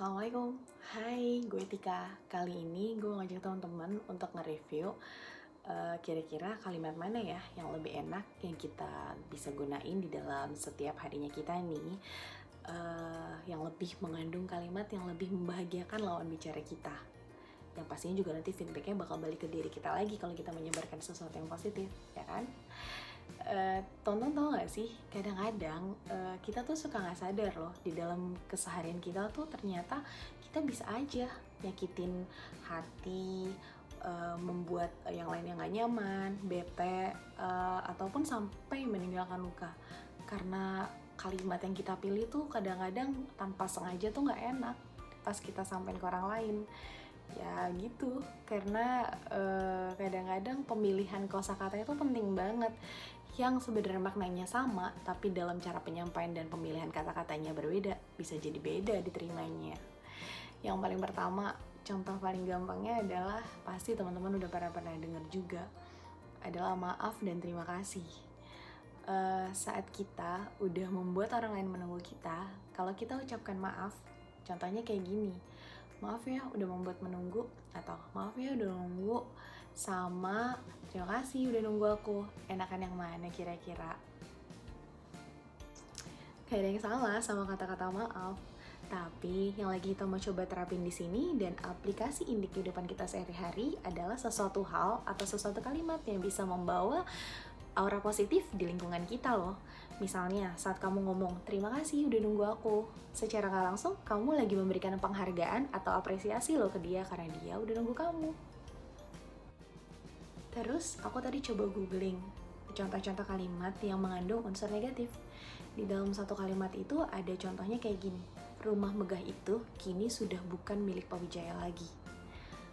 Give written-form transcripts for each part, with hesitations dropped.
Assalamualaikum, hai gue Tika. Kali ini gue ngajak teman-teman untuk nge-review kira-kira kalimat mana ya yang lebih enak yang kita bisa gunain di dalam setiap harinya kita nih, yang lebih mengandung kalimat yang lebih membahagiakan lawan bicara kita, yang pastinya juga nanti feedbacknya bakal balik ke diri kita lagi kalau kita menyebarkan sesuatu yang positif, ya kan? Tonton tau gak sih, kadang-kadang kita tuh suka gak sadar loh di dalam keseharian kita tuh ternyata kita bisa aja nyakitin hati, membuat yang lainnya gak nyaman, bete, ataupun sampai meninggalkan luka. Karena kalimat yang kita pilih tuh kadang-kadang tanpa sengaja tuh gak enak pas kita sampein ke orang lain. Ya gitu, karena kadang-kadang pemilihan kosakata itu penting banget, yang sebenarnya maknanya sama tapi dalam cara penyampaian dan pemilihan kata-katanya berbeda, bisa jadi beda diterimanya. Yang paling pertama, contoh paling gampangnya adalah pasti teman-teman udah pernah dengar juga, adalah maaf dan terima kasih. Saat kita udah membuat orang lain menunggu kita, kalau kita ucapkan maaf, contohnya kayak gini, maaf ya udah membuat menunggu, atau maaf ya udah nunggu, sama terima kasih udah nunggu aku, enakan yang mana kira-kira? Gak ada yang salah sama kata-kata maaf, tapi yang lagi kita mau coba terapin di sini dan aplikasi di kehidupan kita sehari-hari adalah sesuatu hal atau sesuatu kalimat yang bisa membawa aura positif di lingkungan kita loh. Misalnya saat kamu ngomong terima kasih udah nunggu aku, secara gak langsung kamu lagi memberikan penghargaan atau apresiasi loh ke dia karena dia udah nunggu kamu. Terus aku tadi coba googling contoh-contoh kalimat yang mengandung unsur negatif. Di dalam satu kalimat itu ada contohnya kayak gini, rumah megah itu kini sudah bukan milik Pak Wijaya lagi.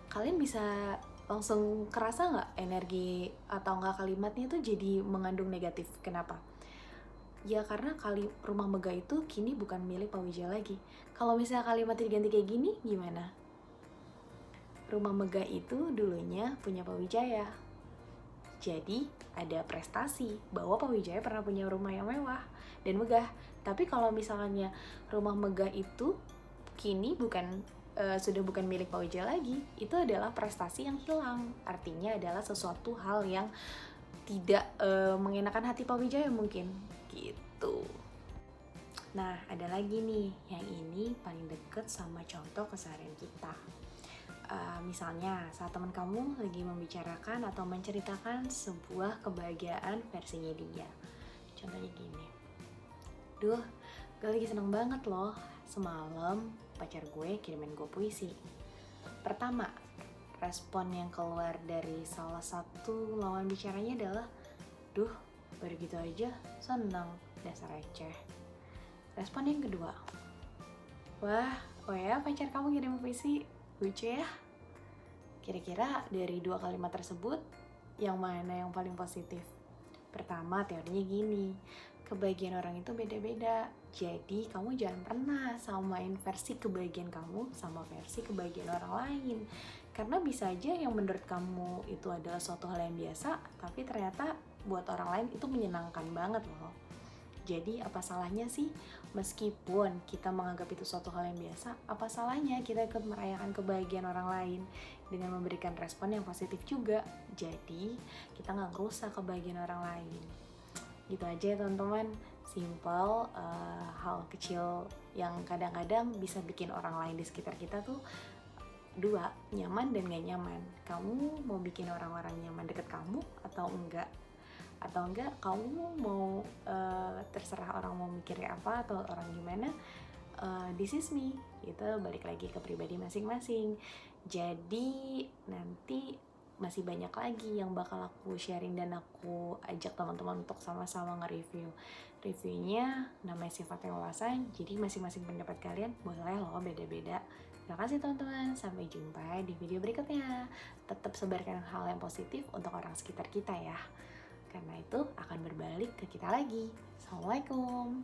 Kalian bisa langsung kerasa nggak energi atau nggak kalimatnya itu jadi mengandung negatif? Kenapa? Ya karena rumah megah itu kini bukan milik Pak Wijaya lagi. Kalau misalnya kalimatnya diganti kayak gini, gimana? Rumah megah itu dulunya punya Pak Wijaya. Jadi ada prestasi bahwa Pak Wijaya pernah punya rumah yang mewah dan megah. Tapi kalau misalnya rumah megah itu kini sudah bukan milik Pak Wijaya lagi, itu adalah prestasi yang hilang. Artinya adalah sesuatu hal yang tidak mengenakan hati Pak Wijaya mungkin gitu. Nah, ada lagi nih, yang ini paling deket sama contoh keseharian kita. Misalnya saat teman kamu lagi membicarakan atau menceritakan sebuah kebahagiaan versinya dia. Contohnya gini, duh, gue lagi seneng banget loh, semalam pacar gue kirimin gue puisi. Pertama, respon yang keluar dari salah satu lawan bicaranya adalah, duh, baru gitu aja, seneng, dasar receh. Respon yang kedua, wah, oh ya pacar kamu kirim puisi, lucu ya. Kira-kira dari dua kalimat tersebut, yang mana yang paling positif? Pertama, teorinya gini, kebahagiaan orang itu beda-beda. Jadi, kamu jangan pernah samain versi kebahagiaan kamu sama versi kebahagiaan orang lain. Karena bisa aja yang menurut kamu itu adalah suatu hal yang biasa, tapi ternyata buat orang lain itu menyenangkan banget loh. Jadi apa salahnya sih, meskipun kita menganggap itu suatu hal yang biasa, apa salahnya kita ikut merayakan kebahagiaan orang lain dengan memberikan respon yang positif juga. Jadi kita nggak ngerusak kebahagiaan orang lain. Gitu aja ya teman-teman, simple, hal kecil yang kadang-kadang bisa bikin orang lain di sekitar kita tuh dua, nyaman dan gak nyaman. Kamu mau bikin orang-orang nyaman deket kamu atau enggak? Atau enggak kamu mau terserah orang mau mikirnya apa atau orang gimana, this is me, itu balik lagi ke pribadi masing-masing. Jadi nanti masih banyak lagi yang bakal aku sharing dan aku ajak teman-teman untuk sama-sama nge-review. Reviewnya namanya sifat yang wawasan, jadi masing-masing pendapat kalian boleh loh beda-beda. Terima kasih teman-teman, sampai jumpa di video berikutnya. Tetap sebarkan hal yang positif untuk orang sekitar kita ya, karena itu akan berbalik ke kita lagi. Assalamualaikum.